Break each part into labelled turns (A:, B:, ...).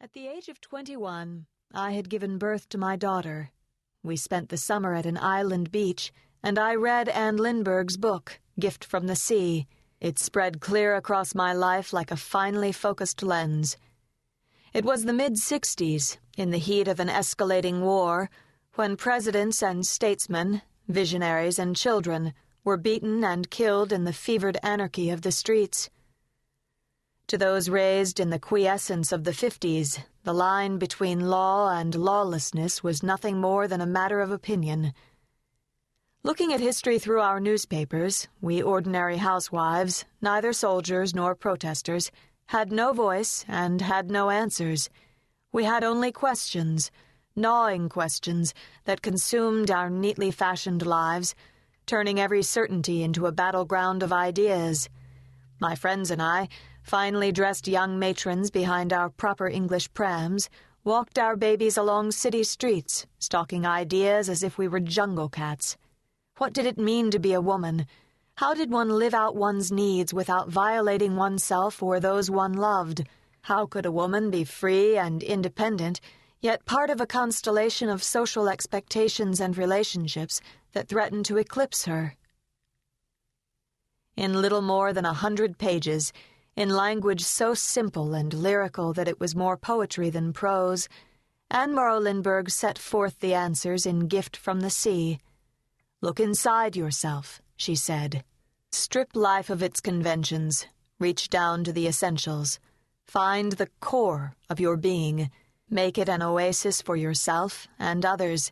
A: At the age of 21, I had given birth to my daughter. We spent the summer at an island beach, and I read Anne Lindbergh's book, Gift from the Sea. It spread clear across my life like a finely focused lens. It was the mid-60s, in the heat of an escalating war, when presidents and statesmen, visionaries and children, were beaten and killed in the fevered anarchy of the streets. To those raised in the quiescence of the 50s, the line between law and lawlessness was nothing more than a matter of opinion. Looking at history through our newspapers, we ordinary housewives, neither soldiers nor protesters, had no voice and had no answers. We had only questions, gnawing questions that consumed our neatly fashioned lives, turning every certainty into a battleground of ideas. My friends and I, finely dressed young matrons behind our proper English prams, walked our babies along city streets, stalking ideas as if we were jungle cats. What did it mean to be a woman? How did one live out one's needs without violating oneself or those one loved? How could a woman be free and independent, yet part of a constellation of social expectations and relationships that threatened to eclipse her? In little more than 100 pages, in language so simple and lyrical that it was more poetry than prose, Anne Morrow Lindbergh set forth the answers in Gift from the Sea. "Look inside yourself," she said. "Strip life of its conventions. Reach down to the essentials. Find the core of your being. Make it an oasis for yourself and others.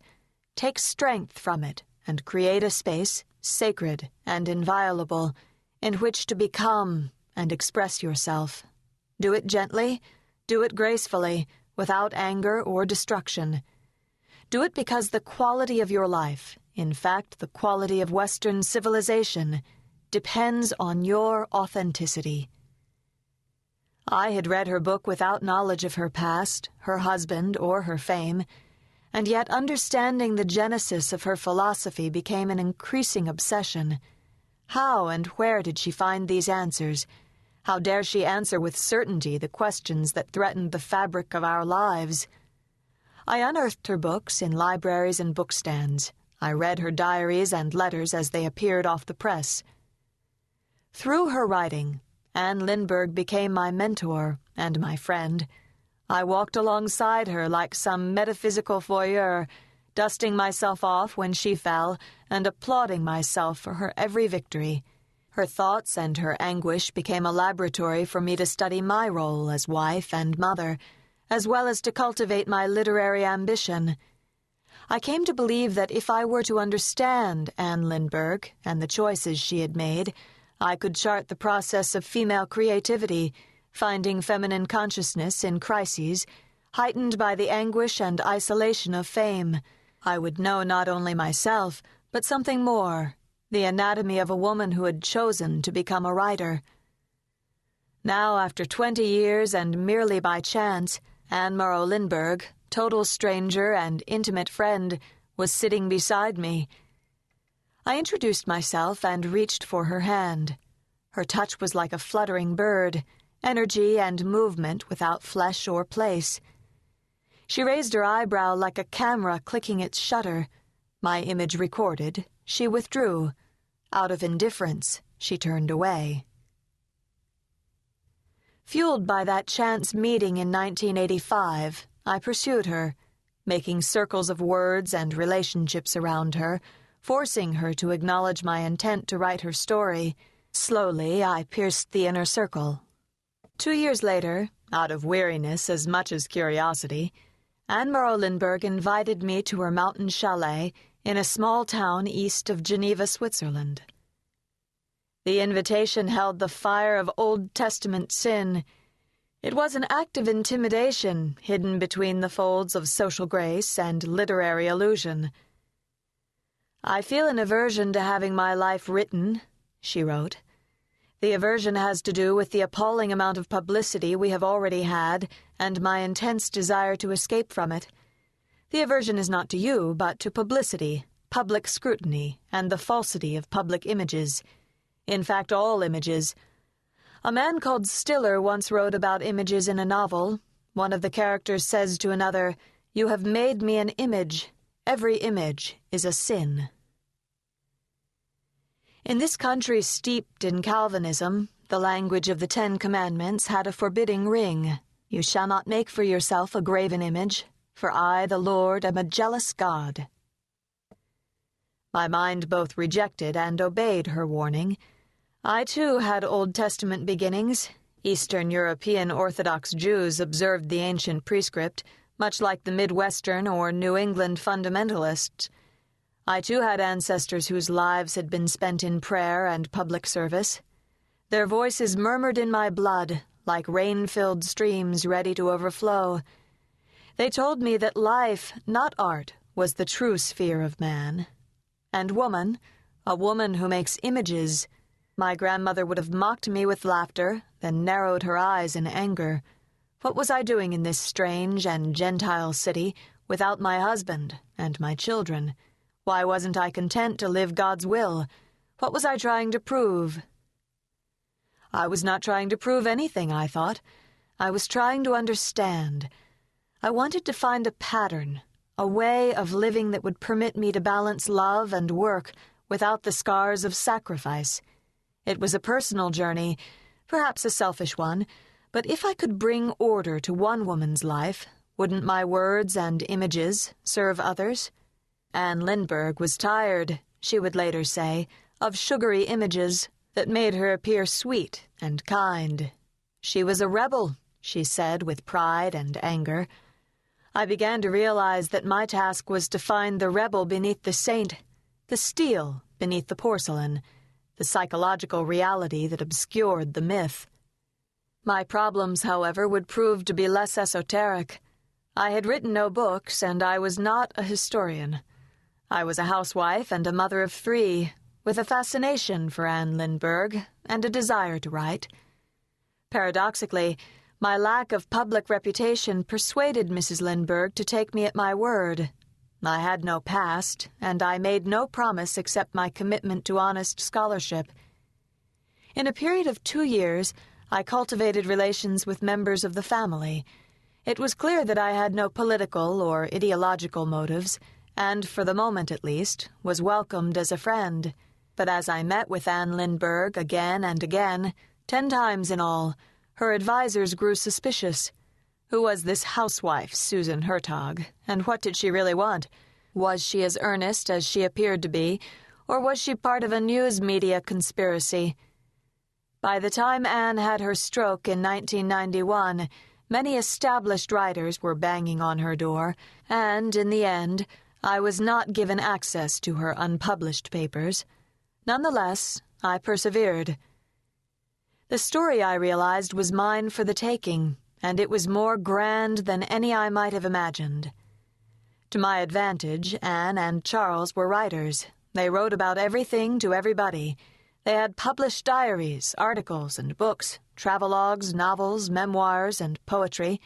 A: Take strength from it and create a space, sacred and inviolable, in which to become and express yourself. Do it gently, do it gracefully, without anger or destruction. Do it because the quality of your life, in fact the quality of Western civilization, depends on your authenticity." I had read her book without knowledge of her past, her husband, or her fame, and yet understanding the genesis of her philosophy became an increasing obsession. How and where did she find these answers? How dare she answer with certainty the questions that threatened the fabric of our lives? I unearthed her books in libraries and bookstands. I read her diaries and letters as they appeared off the press. Through her writing, Anne Lindbergh became my mentor and my friend. I walked alongside her like some metaphysical voyeur, dusting myself off when she fell and applauding myself for her every victory. Her thoughts and her anguish became a laboratory for me to study my role as wife and mother, as well as to cultivate my literary ambition. I came to believe that if I were to understand Anne Lindbergh and the choices she had made, I could chart the process of female creativity, finding feminine consciousness in crises, heightened by the anguish and isolation of fame. I would know not only myself, but something more, the anatomy of a woman who had chosen to become a writer. Now, after 20 years and merely by chance, Anne Morrow Lindbergh, total stranger and intimate friend, was sitting beside me. I introduced myself and reached for her hand. Her touch was like a fluttering bird, energy and movement without flesh or place. She raised her eyebrow like a camera clicking its shutter. My image recorded, she withdrew. Out of indifference, she turned away. Fueled by that chance meeting in 1985, I pursued her, making circles of words and relationships around her, forcing her to acknowledge my intent to write her story. Slowly, I pierced the inner circle. 2 years later, out of weariness as much as curiosity, Anne Morrow Lindbergh invited me to her mountain chalet in a small town east of Geneva, Switzerland. The invitation held the fire of Old Testament sin. It was an act of intimidation hidden between the folds of social grace and literary illusion. "I feel an aversion to having my life written," she wrote. "The aversion has to do with the appalling amount of publicity we have already had and my intense desire to escape from it. The aversion is not to you, but to publicity, public scrutiny, and the falsity of public images. In fact, all images. A man called Stiller once wrote about images in a novel, One of the characters says to another, "You have made me an image. Every image is a sin." In this country steeped in Calvinism, the language of the 10 Commandments had a forbidding ring. "You shall not make for yourself a graven image, for I, the Lord, am a jealous God." My mind both rejected and obeyed her warning. I, too, had Old Testament beginnings. Eastern European Orthodox Jews observed the ancient prescript, much like the Midwestern or New England fundamentalists. I, too, had ancestors whose lives had been spent in prayer and public service. Their voices murmured in my blood, like rain-filled streams ready to overflow. They told me that life, not art, was the true sphere of man. And woman, a woman who makes images. My grandmother would have mocked me with laughter, then narrowed her eyes in anger. What was I doing in this strange and Gentile city without my husband and my children? Why wasn't I content to live God's will? What was I trying to prove? I was not trying to prove anything, I thought. I was trying to understand. I wanted to find a pattern, a way of living that would permit me to balance love and work without the scars of sacrifice. It was a personal journey, perhaps a selfish one, but if I could bring order to one woman's life, wouldn't my words and images serve others? Anne Lindbergh was tired, she would later say, of sugary images that made her appear sweet and kind. She was a rebel, she said with pride and anger. I began to realize that my task was to find the rebel beneath the saint, the steel beneath the porcelain, the psychological reality that obscured the myth. My problems, however, would prove to be less esoteric. I had written no books, and I was not a historian. I was a housewife and a mother of 3, with a fascination for Anne Lindbergh and a desire to write. Paradoxically, my lack of public reputation persuaded Mrs. Lindbergh to take me at my word. I had no past, and I made no promise except my commitment to honest scholarship. In a period of 2 years, I cultivated relations with members of the family. It was clear that I had no political or ideological motives, and, for the moment at least, was welcomed as a friend. But as I met with Anne Lindbergh again and again, 10 times in all, her advisers grew suspicious. Who was this housewife, Susan Hertog, and what did she really want? Was she as earnest as she appeared to be, or was she part of a news media conspiracy? By the time Anne had her stroke in 1991, many established writers were banging on her door, and, in the end, I was not given access to her unpublished papers. Nonetheless, I persevered. The story, I realized, was mine for the taking, and it was more grand than any I might have imagined. To my advantage, Anne and Charles were writers. They wrote about everything to everybody. They had published diaries, articles, and books, travelogues, novels, memoirs, and poetry.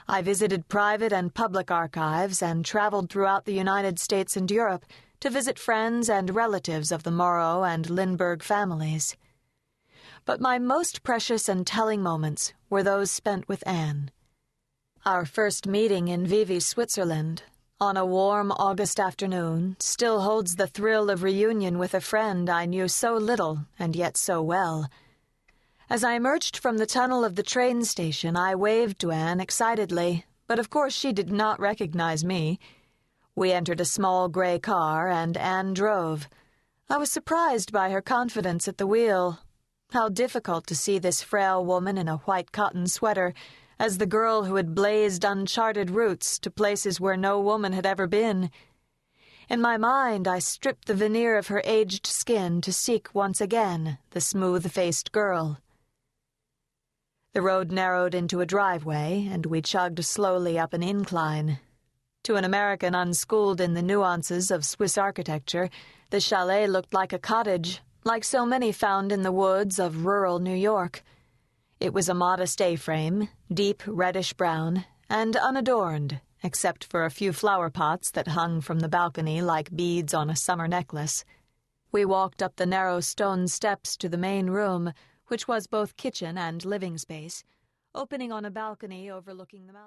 A: I visited private and public archives and traveled throughout the United States and Europe to visit friends and relatives of the Morrow and Lindbergh families. But my most precious and telling moments were those spent with Anne. Our first meeting in Vevey, Switzerland, on a warm August afternoon, still holds the thrill of reunion with a friend I knew so little and yet so well. As I emerged from the tunnel of the train station, I waved to Anne excitedly, but of course she did not recognize me. We entered a small gray car, and Anne drove. I was surprised by her confidence at the wheel. How difficult to see this frail woman in a white cotton sweater as the girl who had blazed uncharted routes to places where no woman had ever been. In my mind, I stripped the veneer of her aged skin to seek once again the smooth-faced girl. The road narrowed into a driveway, and we chugged slowly up an incline. To an American unschooled in the nuances of Swiss architecture, the chalet looked like a cottage, like so many found in the woods of rural New York. It was a modest A-frame, deep reddish-brown, and unadorned, except for a few flower pots that hung from the balcony like beads on a summer necklace. We walked up the narrow stone steps to the main room, which was both kitchen and living space, opening on a balcony overlooking the mountain.